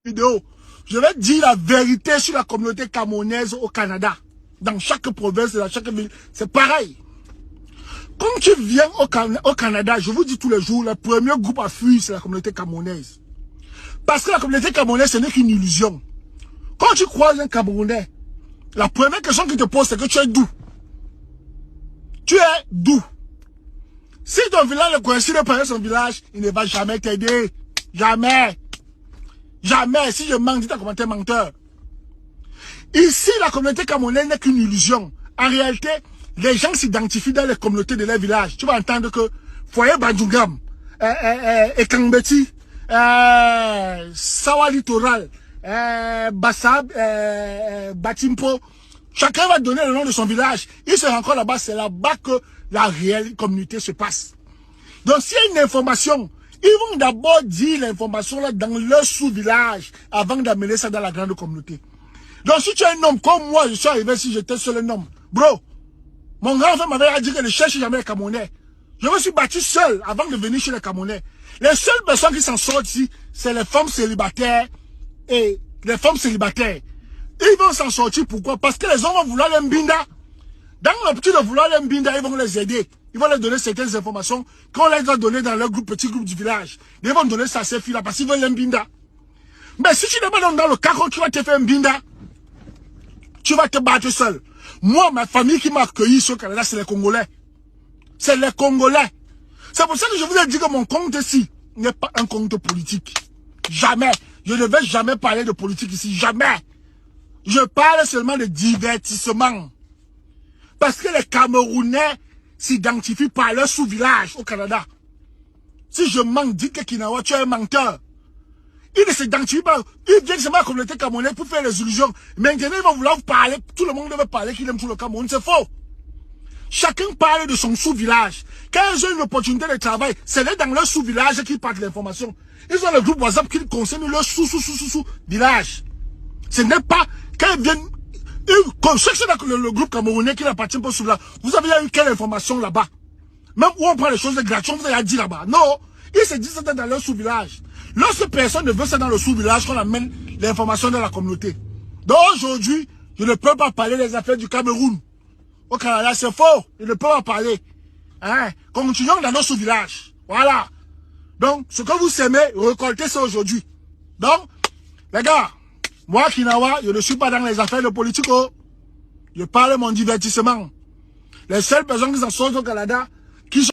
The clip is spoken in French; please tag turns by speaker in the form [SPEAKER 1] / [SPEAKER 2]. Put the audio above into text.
[SPEAKER 1] vidéo. Je vais dire la vérité sur la communauté camerounaise au Canada. Dans chaque province, dans chaque ville, c'est pareil. Quand tu viens au Canada, je vous dis tous les jours, le premier groupe à fuir, c'est la communauté camerounaise. Parce que la communauté camerounaise, ce n'est qu'une illusion. Quand tu croises un Camerounais, la première question qu'il te pose, c'est que tu es d'où? Tu es d'où? Si ton village ne coïncide pas avec son village, il ne va jamais t'aider. Jamais. Jamais. Si je mens, dis ta commentaire menteur. Ici, la communauté camerounaise n'est qu'une illusion. En réalité, les gens s'identifient dans les communautés de leur village. Tu vas entendre que Foyer Badjougam, Ekambeti, Sawa Littoral, Bassab, Batimpo, chacun va donner le nom de son village. Il se rencontre là-bas, c'est là-bas que la réelle communauté se passe. Donc s'il y a une information, ils vont d'abord dire l'information là dans leur sous-village avant d'amener ça dans la grande communauté. Donc si tu es un homme comme moi, je suis arrivé si j'étais seul un homme. Bro, mon grand frère m'avait dit que ne cherche jamais les Camerounais. Je me suis battu seul avant de venir chez les Camerounais. Les seules personnes qui s'en sortent ici, c'est les femmes célibataires et les femmes célibataires. Ils vont s'en sortir, pourquoi? Parce que les hommes vont vouloir les mbinda. Dans l'optique de vouloir les mbinda, ils vont les aider. Ils vont leur donner certaines informations qu'on les a données dans leur groupe, petit groupe du village. Ils vont donner ça à ces filles-là parce qu'ils veulent les mbinda. Mais si tu n'es pas dans le cas où tu vas te faire mbinda, tu vas te battre seul. Moi, ma famille qui m'a accueilli sur le Canada, c'est les Congolais. C'est les Congolais. C'est pour ça que je vous ai dit que mon compte ici n'est pas un compte politique. Jamais. Je ne vais jamais parler de politique ici. Jamais. Je parle seulement de divertissement. Parce que les Camerounais s'identifient par leur sous-village au Canada. Si je mens, dites que Kinawa, tu es un menteur. Ils ne s'identifient pas. Ils viennent seulement à la communauté camerounaise pour faire les illusions. Maintenant, ils vont vouloir parler. Tout le monde veut parler qu'il aime tout le Cameroun. C'est faux. Chacun parle de son sous-village. Quand ils ont une opportunité de travail, c'est là dans leur sous-village qu'ils partent l'information. Ils ont le groupe WhatsApp qui concerne leur sous-village. Ce n'est pas quand ils viennent. Comme c'est le groupe camerounais qui n'appartient pas au sous-village. Vous avez eu quelle information là-bas? Même où on prend les choses gratuites, vous avez dit là-bas. Non. Ils se disent ça dans leur sous-village. Lorsque personne ne veut ça dans le sous-village, qu'on amène l'information dans la communauté. Donc aujourd'hui, je ne peux pas parler des affaires du Cameroun. Au Canada, c'est faux. Je ne peux pas parler. Hein? Continuons dans nos sous-villages. Voilà. Donc, ce que vous semez, récoltez ça aujourd'hui. Donc, les gars, moi, Kinawa, je ne suis pas dans les affaires de politique. Je parle de mon divertissement. Les seules personnes qui s'en sortent au Canada,